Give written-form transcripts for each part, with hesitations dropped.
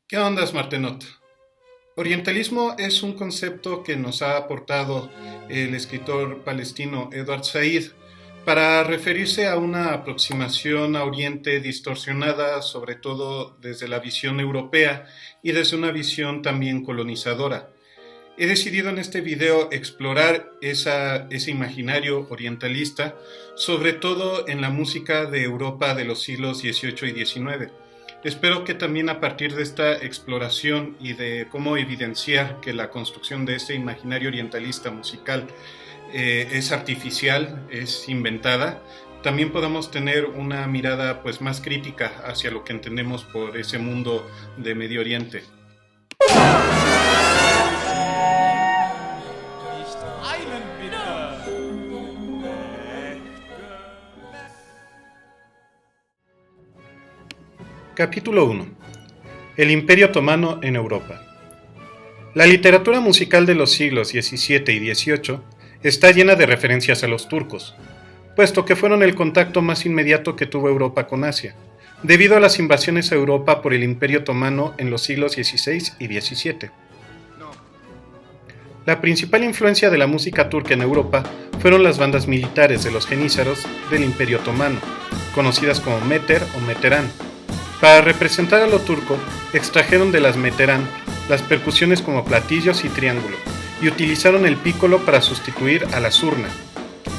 ¿Qué onda, Martenot? Orientalismo es un concepto que nos ha aportado el escritor palestino Edward Said para referirse a una aproximación a Oriente distorsionada, sobre todo desde la visión europea y desde una visión también colonizadora. He decidido en este video explorar ese imaginario orientalista, sobre todo en la música de Europa de los siglos XVIII y XIX. Espero que también a partir de esta exploración y de cómo evidenciar que la construcción de este imaginario orientalista musical es artificial, es inventada, también podamos tener una mirada pues más crítica hacia lo que entendemos por ese mundo de Medio Oriente. Capítulo 1. El Imperio Otomano en Europa. La literatura musical de los siglos XVII y XVIII está llena de referencias a los turcos, puesto que fueron el contacto más inmediato que tuvo Europa con Asia, debido a las invasiones a Europa por el Imperio Otomano en los siglos XVI y XVII. La principal influencia de la música turca en Europa fueron las bandas militares de los jenízaros del Imperio Otomano, conocidas como Meter o Meteran. Para representar a lo turco, extrajeron de las meterán las percusiones como platillos y triángulo, y utilizaron el pícolo para sustituir a la zurna.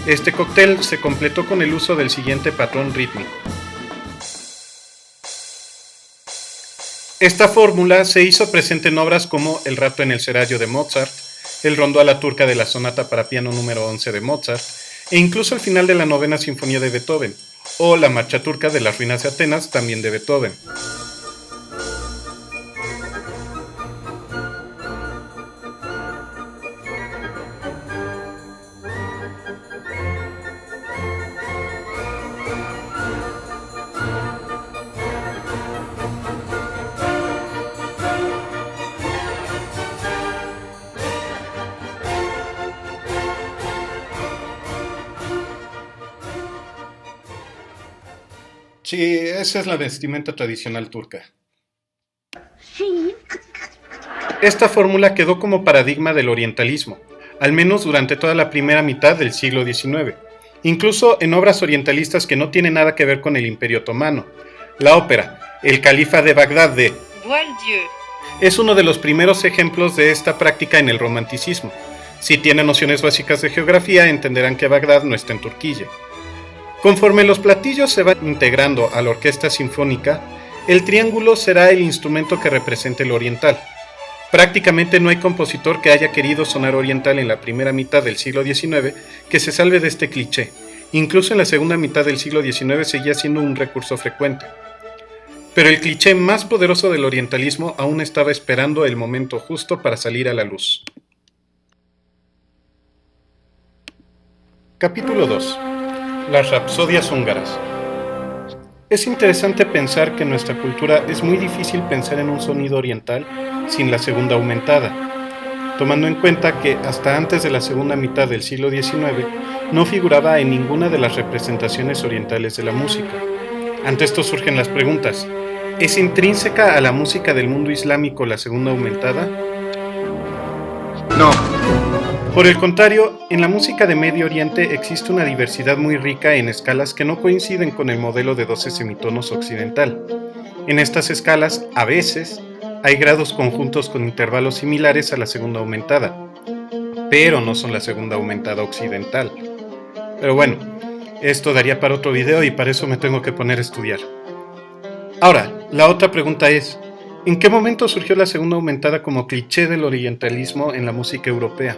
Este cóctel se completó con el uso del siguiente patrón rítmico. Esta fórmula se hizo presente en obras como El rato en el seraglio de Mozart, el rondó a la turca de la sonata para piano número 11 de Mozart, e incluso el final de la novena sinfonía de Beethoven, o la marcha turca de las ruinas de Atenas, también de Beethoven. Sí, esa es la vestimenta tradicional turca. Sí. Esta fórmula quedó como paradigma del orientalismo, al menos durante toda la primera mitad del siglo XIX, incluso en obras orientalistas que no tienen nada que ver con el Imperio Otomano. La ópera El Califa de Bagdad de Boieldieu es uno de los primeros ejemplos de esta práctica en el romanticismo. Si tienen nociones básicas de geografía, entenderán que Bagdad no está en Turquía. Conforme los platillos se van integrando a la orquesta sinfónica, el triángulo será el instrumento que represente lo oriental. Prácticamente no hay compositor que haya querido sonar oriental en la primera mitad del siglo XIX que se salve de este cliché. Incluso en la segunda mitad del siglo XIX seguía siendo un recurso frecuente. Pero el cliché más poderoso del orientalismo aún estaba esperando el momento justo para salir a la luz. Capítulo 2. Las rapsodias húngaras. Es interesante pensar que en nuestra cultura es muy difícil pensar en un sonido oriental sin la segunda aumentada, tomando en cuenta que hasta antes de la segunda mitad del siglo XIX no figuraba en ninguna de las representaciones orientales de la música. Ante esto surgen las preguntas: ¿es intrínseca a la música del mundo islámico la segunda aumentada? No. Por el contrario, en la música de Medio Oriente existe una diversidad muy rica en escalas que no coinciden con el modelo de 12 semitonos occidental. En estas escalas, a veces, hay grados conjuntos con intervalos similares a la segunda aumentada, pero no son la segunda aumentada occidental. Pero bueno, esto daría para otro video y para eso me tengo que poner a estudiar. Ahora, la otra pregunta es: ¿en qué momento surgió la segunda aumentada como cliché del orientalismo en la música europea?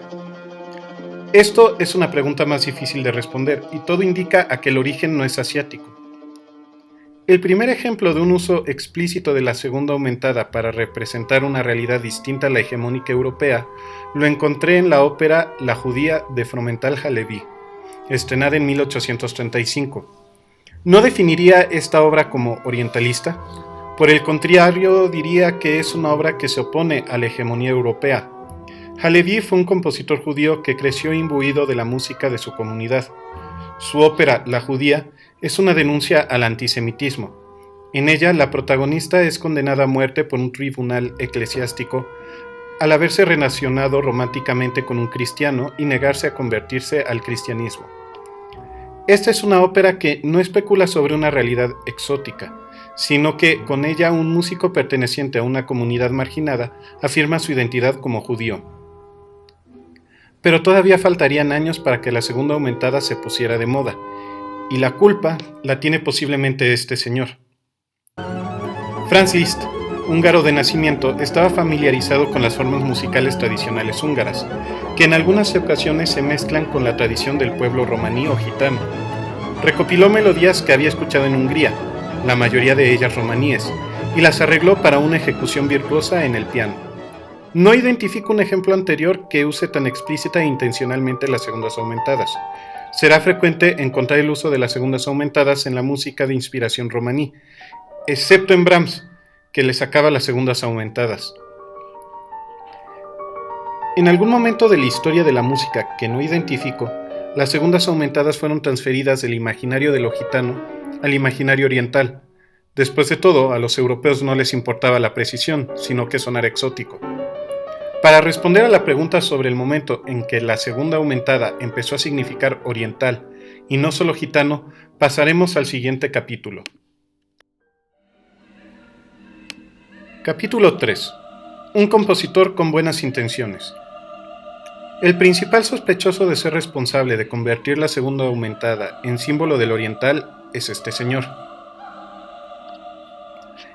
Esto es una pregunta más difícil de responder y todo indica a que el origen no es asiático. El primer ejemplo de un uso explícito de la segunda aumentada para representar una realidad distinta a la hegemónica europea lo encontré en la ópera La Judía de Fromental Halevi, estrenada en 1835. No definiría esta obra como orientalista, por el contrario diría que es una obra que se opone a la hegemonía europea. Halevi fue un compositor judío que creció imbuido de la música de su comunidad. Su ópera, La Judía, es una denuncia al antisemitismo. En ella, la protagonista es condenada a muerte por un tribunal eclesiástico al haberse relacionado románticamente con un cristiano y negarse a convertirse al cristianismo. Esta es una ópera que no especula sobre una realidad exótica, sino que con ella un músico perteneciente a una comunidad marginada afirma su identidad como judío. Pero todavía faltarían años para que la segunda aumentada se pusiera de moda, y la culpa la tiene posiblemente este señor. Franz Liszt, húngaro de nacimiento, estaba familiarizado con las formas musicales tradicionales húngaras, que en algunas ocasiones se mezclan con la tradición del pueblo romaní o gitano. Recopiló melodías que había escuchado en Hungría, la mayoría de ellas romaníes, y las arregló para una ejecución virtuosa en el piano. No identifico un ejemplo anterior que use tan explícita e intencionalmente las segundas aumentadas. Será frecuente encontrar el uso de las segundas aumentadas en la música de inspiración romaní, excepto en Brahms, que le sacaba las segundas aumentadas. En algún momento de la historia de la música que no identifico, las segundas aumentadas fueron transferidas del imaginario de lo gitano al imaginario oriental. Después de todo, a los europeos no les importaba la precisión, sino que sonara exótico. Para responder a la pregunta sobre el momento en que la segunda aumentada empezó a significar oriental y no solo gitano, pasaremos al siguiente capítulo. Capítulo 3. Un compositor con buenas intenciones. El principal sospechoso de ser responsable de convertir la segunda aumentada en símbolo del oriental es este señor.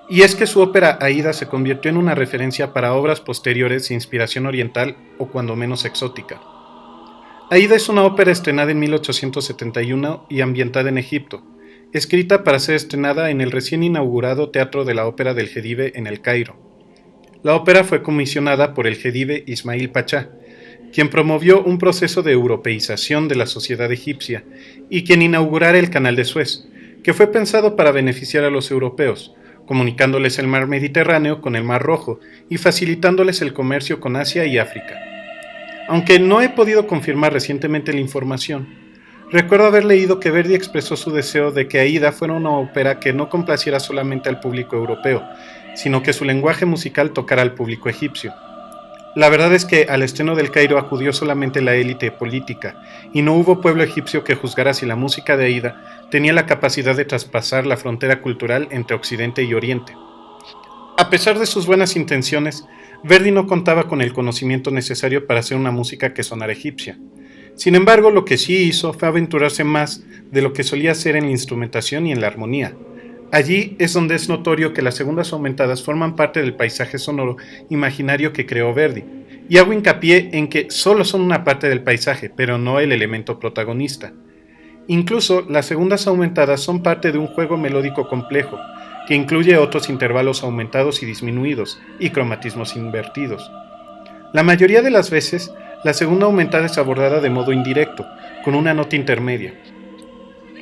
Y es que su ópera Aída se convirtió en una referencia para obras posteriores de inspiración oriental o cuando menos exótica. Aída es una ópera estrenada en 1871 y ambientada en Egipto, escrita para ser estrenada en el recién inaugurado Teatro de la Ópera del Jedive en El Cairo. La ópera fue comisionada por el jedive Ismail Pachá, quien promovió un proceso de europeización de la sociedad egipcia y quien inaugurara el Canal de Suez, que fue pensado para beneficiar a los europeos, comunicándoles el mar Mediterráneo con el Mar Rojo y facilitándoles el comercio con Asia y África. Aunque no he podido confirmar recientemente la información, recuerdo haber leído que Verdi expresó su deseo de que Aída fuera una ópera que no complaciera solamente al público europeo, sino que su lenguaje musical tocara al público egipcio. La verdad es que al estreno del Cairo acudió solamente la élite política, y no hubo pueblo egipcio que juzgara si la música de Aída tenía la capacidad de traspasar la frontera cultural entre Occidente y Oriente. A pesar de sus buenas intenciones, Verdi no contaba con el conocimiento necesario para hacer una música que sonara egipcia. Sin embargo, lo que sí hizo fue aventurarse más de lo que solía hacer en la instrumentación y en la armonía. Allí es donde es notorio que las segundas aumentadas forman parte del paisaje sonoro imaginario que creó Verdi, y hago hincapié en que solo son una parte del paisaje, pero no el elemento protagonista. Incluso las segundas aumentadas son parte de un juego melódico complejo, que incluye otros intervalos aumentados y disminuidos, y cromatismos invertidos. La mayoría de las veces, la segunda aumentada es abordada de modo indirecto, con una nota intermedia.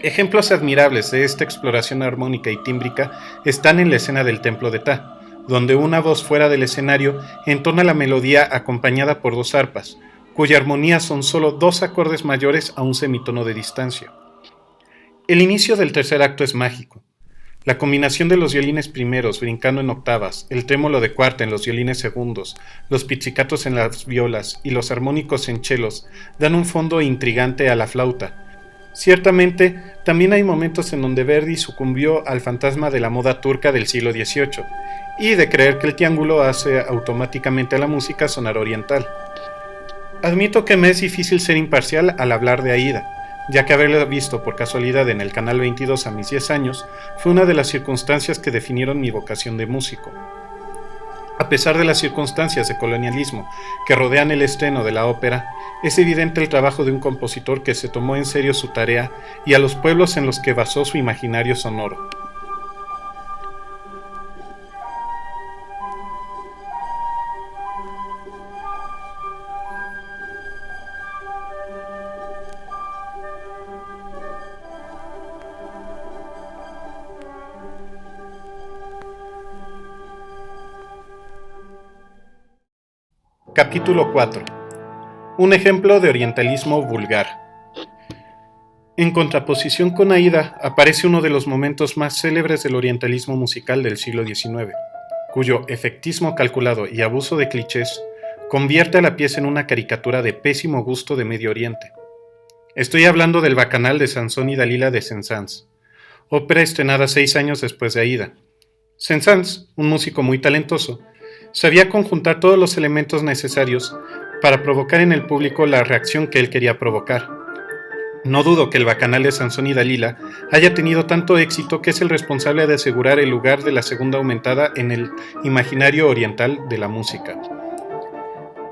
Ejemplos admirables de esta exploración armónica y tímbrica están en la escena del Templo de Ptah, donde una voz fuera del escenario entona la melodía acompañada por dos arpas, cuya armonía son solo dos acordes mayores a un semitono de distancia. El inicio del tercer acto es mágico. La combinación de los violines primeros brincando en octavas, el trémolo de cuarta en los violines segundos, los pizzicatos en las violas y los armónicos en chelos dan un fondo intrigante a la flauta. Ciertamente, también hay momentos en donde Verdi sucumbió al fantasma de la moda turca del siglo XVIII y de creer que el triángulo hace automáticamente a la música sonar oriental. Admito que me es difícil ser imparcial al hablar de Aída, ya que haberla visto por casualidad en el Canal 22 a mis 10 años fue una de las circunstancias que definieron mi vocación de músico. A pesar de las circunstancias de colonialismo que rodean el estreno de la ópera, es evidente el trabajo de un compositor que se tomó en serio su tarea y a los pueblos en los que basó su imaginario sonoro. Capítulo 4. Un ejemplo de orientalismo vulgar. En contraposición con Aida, aparece uno de los momentos más célebres del orientalismo musical del siglo XIX, cuyo efectismo calculado y abuso de clichés convierte a la pieza en una caricatura de pésimo gusto de Medio Oriente. Estoy hablando del Bacanal de Sansón y Dalila de Saint-Saëns, ópera estrenada 6 años después de Aida. Saint-Saëns, un músico muy talentoso, sabía conjuntar todos los elementos necesarios para provocar en el público la reacción que él quería provocar. No dudo que el Bacanal de Sansón y Dalila haya tenido tanto éxito que es el responsable de asegurar el lugar de la segunda aumentada en el imaginario oriental de la música.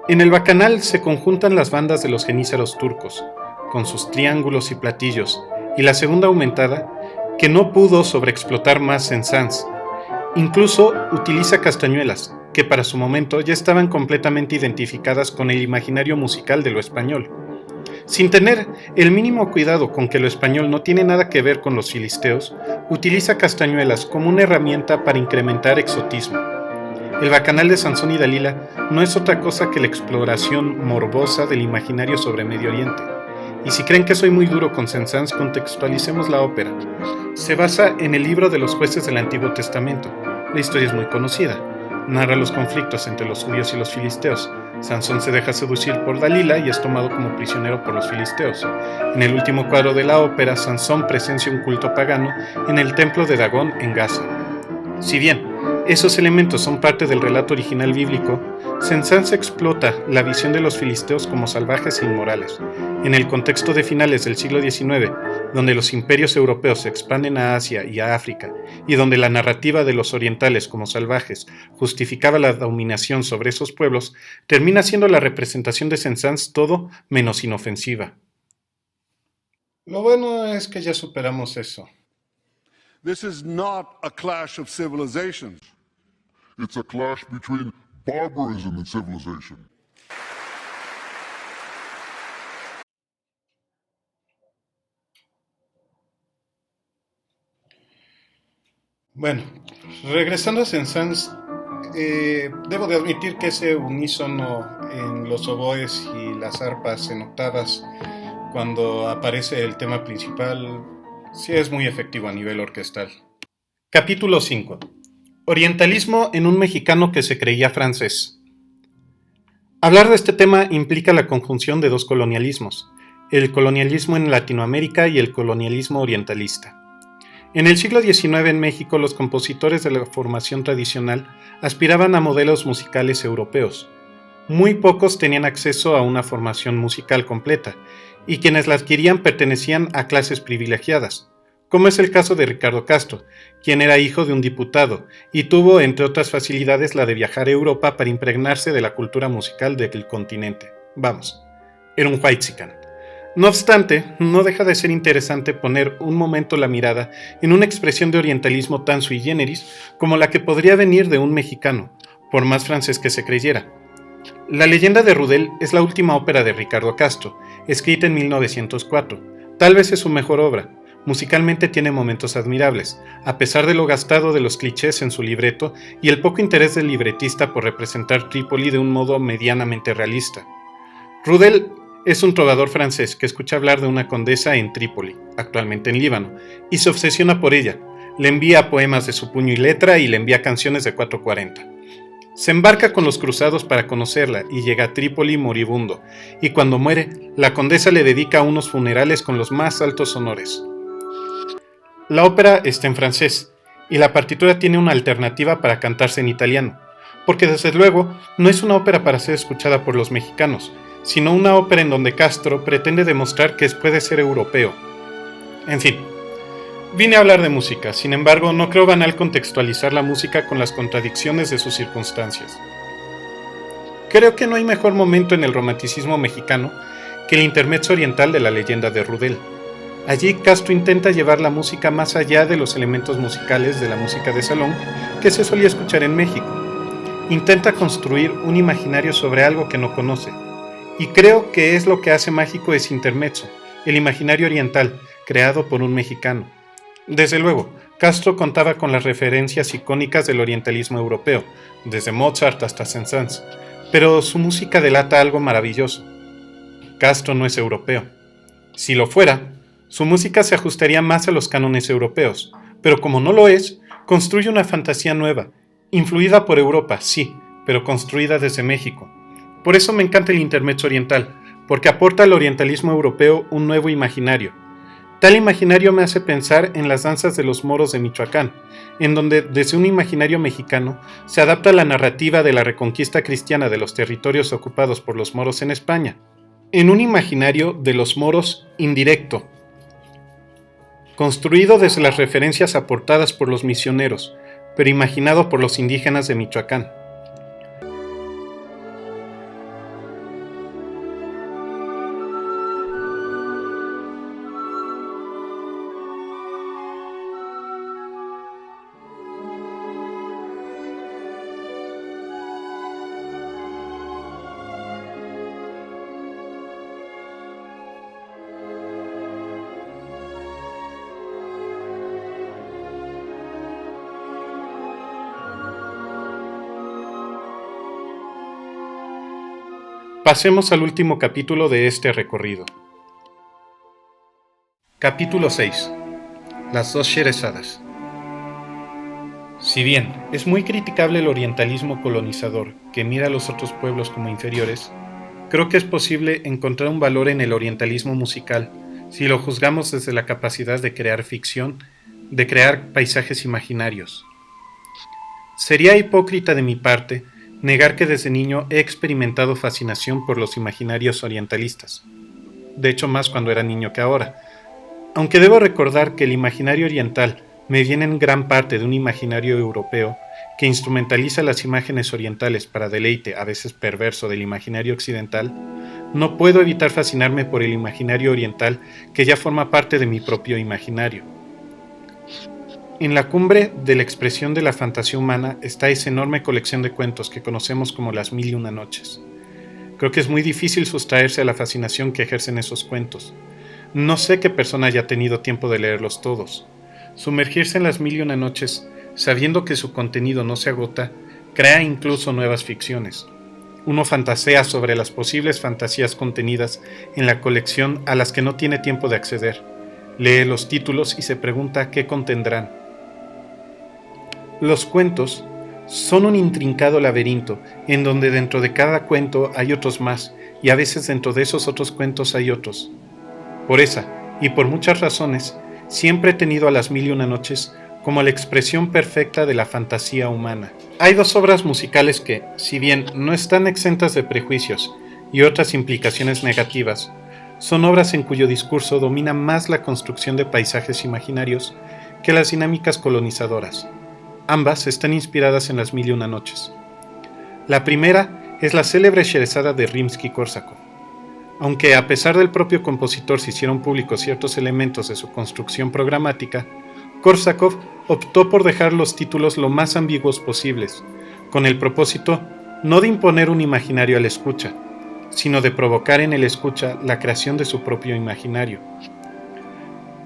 En el Bacanal se conjuntan las bandas de los jenízaros turcos, con sus triángulos y platillos, y la segunda aumentada, que no pudo sobreexplotar más Saint-Saëns. Incluso utiliza castañuelas, que para su momento ya estaban completamente identificadas con el imaginario musical de lo español. Sin tener el mínimo cuidado con que lo español no tiene nada que ver con los filisteos, utiliza castañuelas como una herramienta para incrementar exotismo. El Bacanal de Sansón y Dalila no es otra cosa que la exploración morbosa del imaginario sobre Medio Oriente. Y si creen que soy muy duro con Saint-Saëns, contextualicemos la ópera. Se basa en el libro de los jueces del Antiguo Testamento. La historia es muy conocida. Narra los conflictos entre los judíos y los filisteos. Sansón se deja seducir por Dalila y es tomado como prisionero por los filisteos. En el último cuadro de la ópera, Sansón presencia un culto pagano en el templo de Dagón en Gaza. Si bien esos elementos son parte del relato original bíblico, Saint-Saëns explota la visión de los filisteos como salvajes e inmorales. En el contexto de finales del siglo XIX, donde los imperios europeos se expanden a Asia y a África, y donde la narrativa de los orientales como salvajes justificaba la dominación sobre esos pueblos, termina siendo la representación de Saint-Saëns todo menos inofensiva. Lo bueno es que ya superamos eso. This is not a clash of civilizations. It's a clash between barbarism and civilization. Bueno, regresando a Saint-Saëns, debo de admitir que ese unísono en los oboes y las arpas en octavas, cuando aparece el tema principal, sí es muy efectivo a nivel orquestal. Capítulo 5. Orientalismo en un mexicano que se creía francés. Hablar de este tema implica la conjunción de dos colonialismos, el colonialismo en Latinoamérica y el colonialismo orientalista. En el siglo XIX en México, los compositores de la formación tradicional aspiraban a modelos musicales europeos. Muy pocos tenían acceso a una formación musical completa, y quienes la adquirían pertenecían a clases privilegiadas, como es el caso de Ricardo Castro, quien era hijo de un diputado, y tuvo, entre otras facilidades, la de viajar a Europa para impregnarse de la cultura musical del continente. Vamos, era un whitezican. No obstante, no deja de ser interesante poner un momento la mirada en una expresión de orientalismo tan sui generis como la que podría venir de un mexicano, por más francés que se creyera. La leyenda de Rudel es la última ópera de Ricardo Castro, escrita en 1904. Tal vez es su mejor obra. Musicalmente tiene momentos admirables, a pesar de lo gastado de los clichés en su libreto y el poco interés del libretista por representar Trípoli de un modo medianamente realista. Rudel es un trovador francés que escucha hablar de una condesa en Trípoli, actualmente en Líbano, y se obsesiona por ella. Le envía poemas de su puño y letra y le envía canciones de 440. Se embarca con los cruzados para conocerla y llega a Trípoli moribundo, y cuando muere, la condesa le dedica unos funerales con los más altos honores. La ópera está en francés, y la partitura tiene una alternativa para cantarse en italiano, porque desde luego no es una ópera para ser escuchada por los mexicanos, sino una ópera en donde Castro pretende demostrar que puede ser europeo. En fin, vine a hablar de música, sin embargo no creo banal contextualizar la música con las contradicciones de sus circunstancias. Creo que no hay mejor momento en el romanticismo mexicano que el intermezzo oriental de la leyenda de Rudel. Allí Castro intenta llevar la música más allá de los elementos musicales de la música de salón que se solía escuchar en México. Intenta construir un imaginario sobre algo que no conoce. Y creo que es lo que hace mágico ese intermezzo, el imaginario oriental, creado por un mexicano. Desde luego, Castro contaba con las referencias icónicas del orientalismo europeo, desde Mozart hasta Saint-Saëns, pero su música delata algo maravilloso. Castro no es europeo. Si lo fuera, Su música se ajustaría más a los cánones europeos, pero como no lo es, construye una fantasía nueva, influida por Europa, sí, pero construida desde México. Por eso me encanta el intermezzo oriental, porque aporta al orientalismo europeo un nuevo imaginario. Tal imaginario me hace pensar en las danzas de los moros de Michoacán, en donde desde un imaginario mexicano se adapta la narrativa de la reconquista cristiana de los territorios ocupados por los moros en España, en un imaginario de los moros indirecto, construido desde las referencias aportadas por los misioneros, pero imaginado por los indígenas de Michoacán. Pasemos al último capítulo de este recorrido. Capítulo 6. Las dos Sherezadas. Si bien es muy criticable el orientalismo colonizador que mira a los otros pueblos como inferiores, creo que es posible encontrar un valor en el orientalismo musical si lo juzgamos desde la capacidad de crear ficción, de crear paisajes imaginarios. Sería hipócrita de mi parte negar que desde niño he experimentado fascinación por los imaginarios orientalistas. De hecho, más cuando era niño que ahora. Aunque debo recordar que el imaginario oriental me viene en gran parte de un imaginario europeo que instrumentaliza las imágenes orientales para deleite, a veces perverso, del imaginario occidental, no puedo evitar fascinarme por el imaginario oriental que ya forma parte de mi propio imaginario. En la cumbre de la expresión de la fantasía humana está esa enorme colección de cuentos que conocemos como las 1001 noches. Creo que es muy difícil sustraerse a la fascinación que ejercen esos cuentos. No sé qué persona haya tenido tiempo de leerlos todos. Sumergirse en las 1001 noches, sabiendo que su contenido no se agota, crea incluso nuevas ficciones. Uno fantasea sobre las posibles fantasías contenidas en la colección a las que no tiene tiempo de acceder. Lee los títulos y se pregunta qué contendrán. Los cuentos son un intrincado laberinto en donde dentro de cada cuento hay otros más y a veces dentro de esos otros cuentos hay otros. Por esa y por muchas razones, siempre he tenido a las 1001 noches como la expresión perfecta de la fantasía humana. Hay dos obras musicales que, si bien no están exentas de prejuicios y otras implicaciones negativas, son obras en cuyo discurso domina más la construcción de paisajes imaginarios que las dinámicas colonizadoras. Ambas están inspiradas en las 1001 noches. La primera es la célebre Sherezada de Rimsky-Korsakov. Aunque a pesar del propio compositor se hicieron públicos ciertos elementos de su construcción programática, Korsakov optó por dejar los títulos lo más ambiguos posibles, con el propósito no de imponer un imaginario al escucha, sino de provocar en el escucha la creación de su propio imaginario.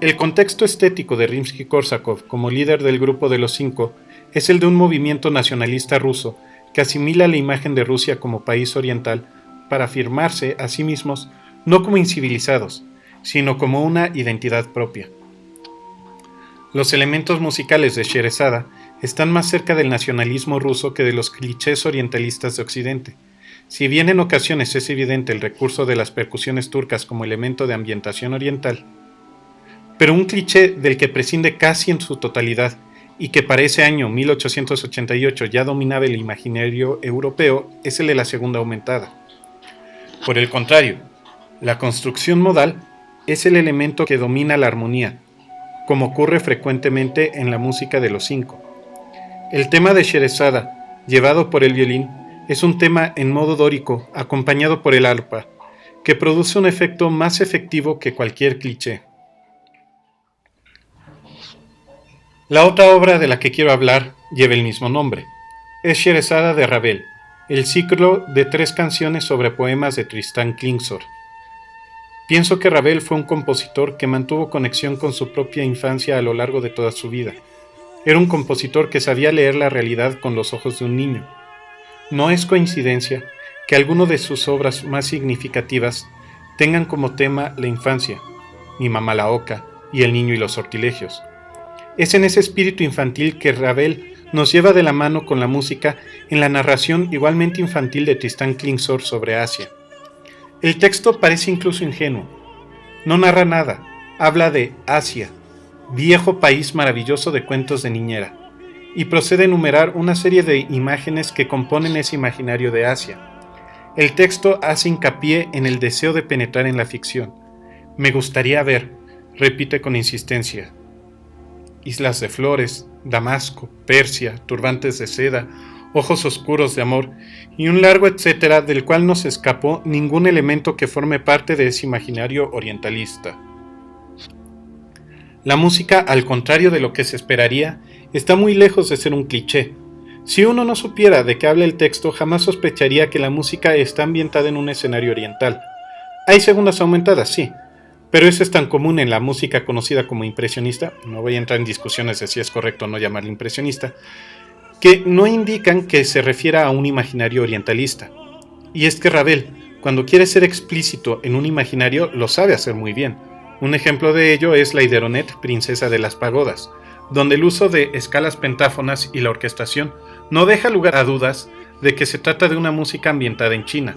El contexto estético de Rimsky-Korsakov como líder del Grupo de los Cinco es el de un movimiento nacionalista ruso que asimila la imagen de Rusia como país oriental para afirmarse a sí mismos no como incivilizados, sino como una identidad propia. Los elementos musicales de Sherezada están más cerca del nacionalismo ruso que de los clichés orientalistas de Occidente. Si bien en ocasiones es evidente el recurso de las percusiones turcas como elemento de ambientación oriental, pero un cliché del que prescinde casi en su totalidad y que para ese año 1888 ya dominaba el imaginario europeo es el de la segunda aumentada. Por el contrario, la construcción modal es el elemento que domina la armonía, como ocurre frecuentemente en la música de los Cinco. El tema de Sherezada, llevado por el violín, es un tema en modo dórico acompañado por el arpa, que produce un efecto más efectivo que cualquier cliché. La otra obra de la que quiero hablar lleva el mismo nombre. Es Sherezada de Ravel, el ciclo de 3 canciones sobre poemas de Tristan Klingsor. Pienso que Ravel fue un compositor que mantuvo conexión con su propia infancia a lo largo de toda su vida. Era un compositor que sabía leer la realidad con los ojos de un niño. No es coincidencia que algunas de sus obras más significativas tengan como tema la infancia. Mi mamá la oca y El niño y los sortilegios. Es en ese espíritu infantil que Ravel nos lleva de la mano con la música en la narración igualmente infantil de Tristán Klingsor sobre Asia. El texto parece incluso ingenuo. No narra nada, habla de Asia, viejo país maravilloso de cuentos de niñera, y procede a enumerar una serie de imágenes que componen ese imaginario de Asia. El texto hace hincapié en el deseo de penetrar en la ficción. Me gustaría ver, repite con insistencia, islas de flores, Damasco, Persia, turbantes de seda, ojos oscuros de amor, y un largo etcétera del cual no se escapó ningún elemento que forme parte de ese imaginario orientalista. La música, al contrario de lo que se esperaría, está muy lejos de ser un cliché. Si uno no supiera de qué habla el texto, jamás sospecharía que la música está ambientada en un escenario oriental. Hay segundas aumentadas, sí, pero eso es tan común en la música conocida como impresionista, no voy a entrar en discusiones de si es correcto o no llamarla impresionista, que no indican que se refiera a un imaginario orientalista. Y es que Ravel, cuando quiere ser explícito en un imaginario, lo sabe hacer muy bien. Un ejemplo de ello es la Idironet, princesa de las pagodas, donde el uso de escalas pentáfonas y la orquestación no deja lugar a dudas de que se trata de una música ambientada en China.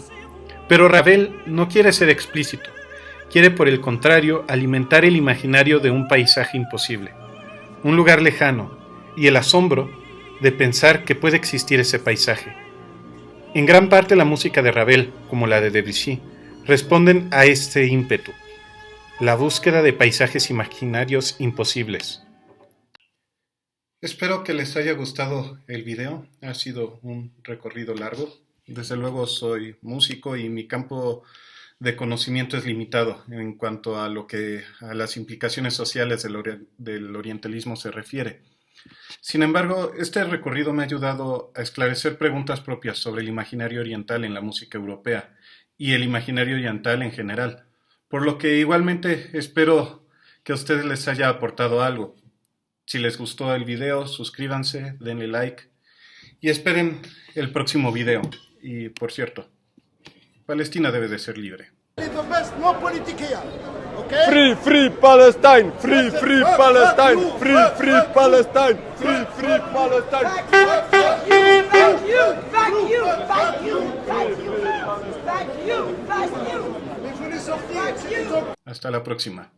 Pero Ravel no quiere ser explícito, quiere por el contrario alimentar el imaginario de un paisaje imposible, un lugar lejano, y el asombro de pensar que puede existir ese paisaje. En gran parte la música de Ravel, como la de Debussy, responden a este ímpetu, la búsqueda de paisajes imaginarios imposibles. Espero que les haya gustado el video, ha sido un recorrido largo. Desde luego soy músico y mi campo de conocimiento es limitado en cuanto a las implicaciones sociales del orientalismo se refiere. Sin embargo, este recorrido me ha ayudado a esclarecer preguntas propias sobre el imaginario oriental en la música europea y el imaginario oriental en general, por lo que igualmente espero que a ustedes les haya aportado algo. Si les gustó el video, suscríbanse, denle like y esperen el próximo video. Y por cierto, Palestina debe de ser libre. Free, free Palestine! Free, free Palestine! Free, free Palestine! Free, free Palestine! Fuck you! Fuck you! Fuck you! Fuck you! Fuck you! Fuck you! Fuck you! Hasta la próxima.